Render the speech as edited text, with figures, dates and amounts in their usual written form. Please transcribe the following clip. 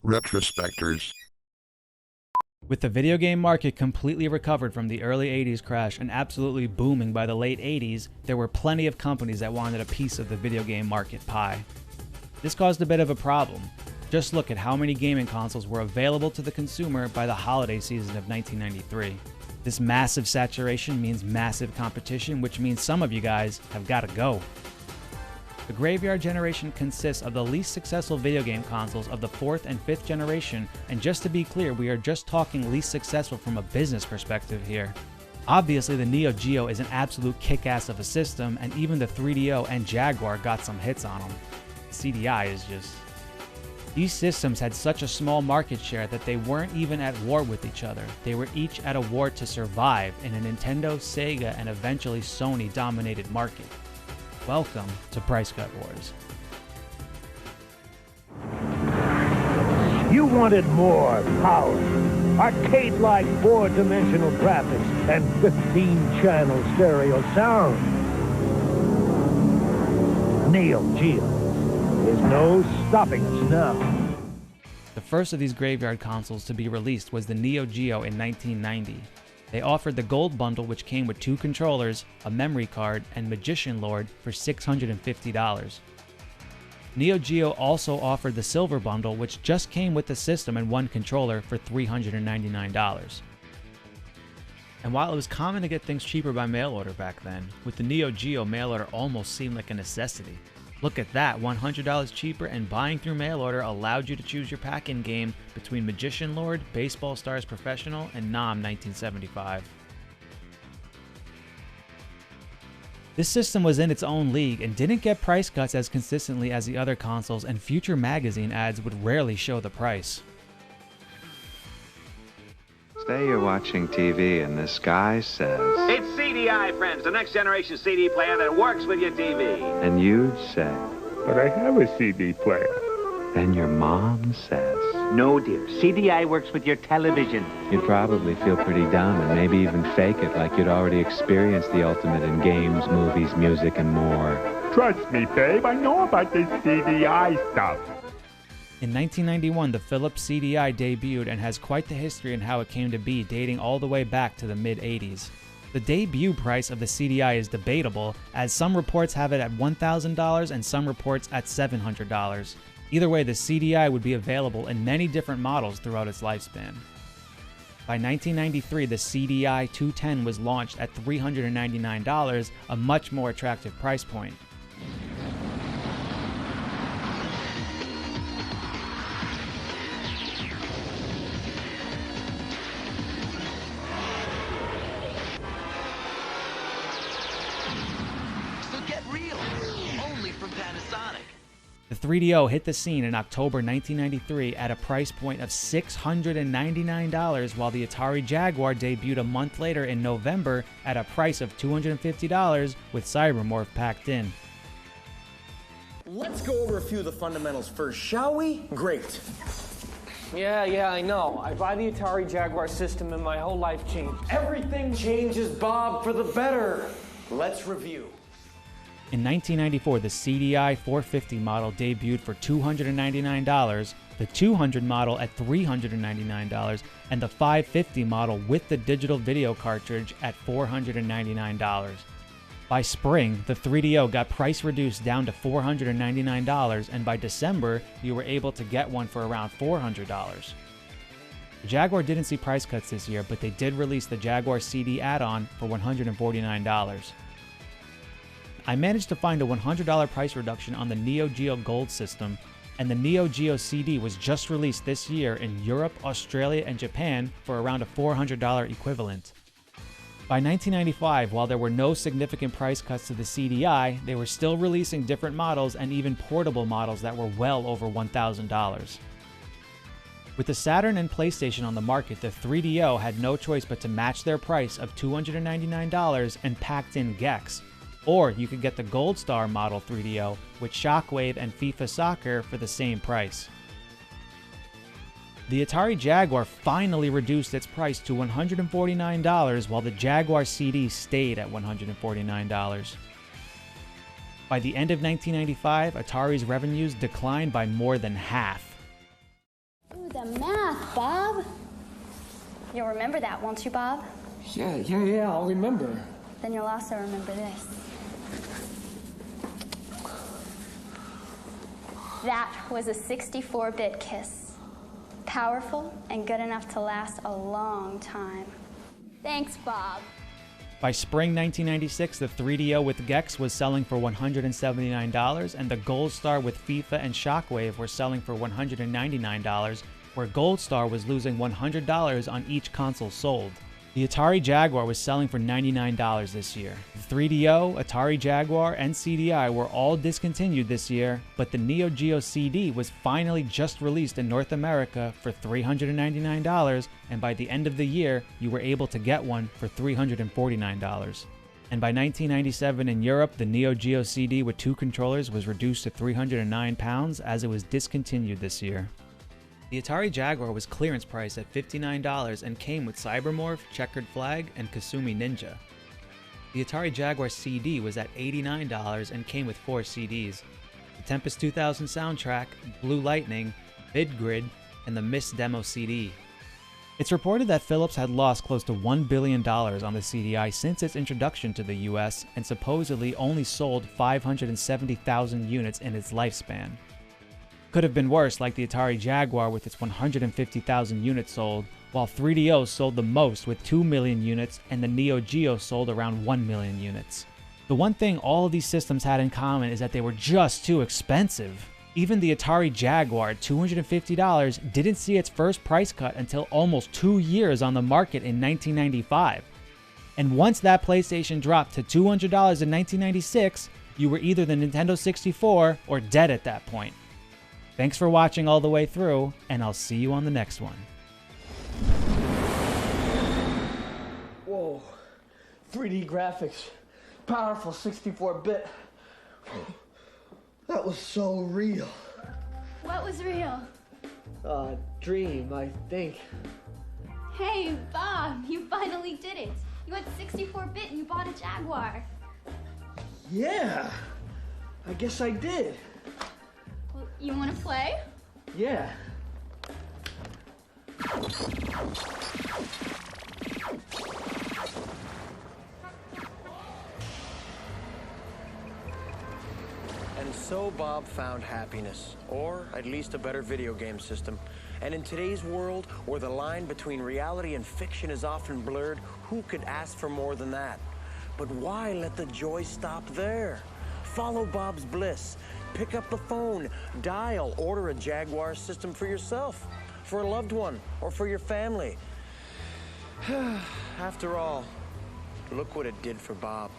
Retrospectors. With the video game market completely recovered from the early 80s crash and absolutely booming by the late 80s, there were plenty of companies that wanted a piece of the video game market pie. This caused a bit of a problem. Just look at how many gaming consoles were available to the consumer by the holiday season of 1993. This massive saturation means massive competition, which means some of you guys have got to go. The Graveyard generation consists of the least successful video game consoles of the 4th and 5th generation, and just to be clear, we are just talking least successful from a business perspective here. Obviously, the neo-geo is an absolute kick-ass of a system, and even the 3DO and Jaguar got some hits on them. CDI is just... These systems had such a small market share that they weren't even at war with each other. They were each at a war to survive in a Nintendo, Sega, and eventually Sony-dominated market. Welcome to Price Cut Wars. You wanted more power, arcade-like 4-dimensional graphics, and 15-channel stereo sound. Neo-geo. There's no stopping us now. The first of these Graveyard consoles to be released was the neo-geo in 1990. They offered the Gold Bundle, which came with 2 controllers, a memory card, and Magician Lord for $650. Neo-geo also offered the Silver Bundle, which just came with the system and 1 controller for $399. And while it was common to get things cheaper by mail order back then, with the Neo-geo, mail order almost seemed like a necessity. Look at that, $100 cheaper, and buying through mail order allowed you to choose your pack-in game between Magician Lord, Baseball Stars Professional, and Nom 1975. This system was in its own league and didn't get price cuts as consistently as the other consoles, and future magazine ads would rarely show the price. Say you're watching TV and this guy says... It's CDI, friends, the next generation CD player that works with your TV. And you'd say... But I have a CD player. Then your mom says... No, dear. CDI works with your television. You'd probably feel pretty dumb and maybe even fake it like you'd already experienced the ultimate in games, movies, music, and more. Trust me, babe, I know about this CDI stuff. In 1991, the Philips CDI debuted and has quite the history in how it came to be, dating all the way back to the mid-80s. The debut price of the CDI is debatable, as some reports have it at $1,000 and some reports at $700. Either way, the CDI would be available in many different models throughout its lifespan. By 1993, the CDI 210 was launched at $399, a much more attractive price point. The 3DO hit the scene in October 1993 at a price point of $699, while the Atari Jaguar debuted a month later in November at a price of $250 with Cybermorph packed in. Let's go over a few of the fundamentals first, shall we? Great. Yeah, I know. I buy the Atari Jaguar system and my whole life changed. Everything changes, Bob, for the better. Let's review. In 1994, the CDI 450 model debuted for $299, the 200 model at $399, and the 550 model with the digital video cartridge at $499. By spring, the 3DO got price reduced down to $499, and by December, you were able to get one for around $400. The Jaguar didn't see price cuts this year, but they did release the Jaguar CD add-on for $149. I managed to find a $100 price reduction on the neo-geo Gold system, and the neo-geo CD was just released this year in Europe, Australia, and Japan for around a $400 equivalent. By 1995, while there were no significant price cuts to the CDI, they were still releasing different models and even portable models that were well over $1,000. With the Saturn and PlayStation on the market, the 3DO had no choice but to match their price of $299 and packed in Gex. Or you could get the Gold Star model 3DO with Shockwave and FIFA Soccer for the same price. The Atari Jaguar finally reduced its price to $149, while the Jaguar CD stayed at $149. By the end of 1995, Atari's revenues declined by more than half. math, Bob. You'll remember that, won't you, Bob? Yeah, I'll remember. Then you'll also remember this. That was a 64-bit kiss. Powerful and good enough to last a long time. Thanks, Bob. By spring 1996, the 3DO with Gex was selling for $179, and the Gold Star with FIFA and Shockwave were selling for $199, where Gold Star was losing $100 on each console sold. The Atari Jaguar was selling for $99 this year. The 3DO, Atari Jaguar, and CDI were all discontinued this year, but the neo-geo CD was finally just released in North America for $399, and by the end of the year, you were able to get one for $349. And by 1997 in Europe, the neo-geo CD with 2 controllers was reduced to 309 pounds as it was discontinued this year. The Atari Jaguar was clearance priced at $59 and came with Cybermorph, Checkered Flag, and Kasumi Ninja. The Atari Jaguar CD was at $89 and came with 4 CDs: the Tempest 2000 soundtrack, Blue Lightning, VidGrid, and the Miss Demo CD. It's reported that Philips had lost close to $1 billion on the CDI since its introduction to the US and supposedly only sold 570,000 units in its lifespan. Could have been worse, like the Atari Jaguar with its 150,000 units sold, while 3DO sold the most with 2 million units and the Neo Geo sold around 1 million units. The one thing all of these systems had in common is that they were just too expensive. Even the Atari Jaguar at $250 didn't see its first price cut until almost 2 years on the market in 1995. And once that PlayStation dropped to $200 in 1996, you were either the Nintendo 64 or dead at that point. Thanks for watching all the way through, and I'll see you on the next one. Whoa, 3D graphics, powerful 64-bit. That was so real. What was real? Dream, I think. Hey, Bob, you finally did it. You had 64-bit and you bought a Jaguar. Yeah, I guess I did. Well, you want to play? Yeah. And so Bob found happiness, or at least a better video game system. And in today's world, where the line between reality and fiction is often blurred, who could ask for more than that? But why let the joy stop there? Follow Bob's bliss. Pick up the phone, dial, order a Jaguar system for yourself, for a loved one, or for your family. After all, look what it did for Bob.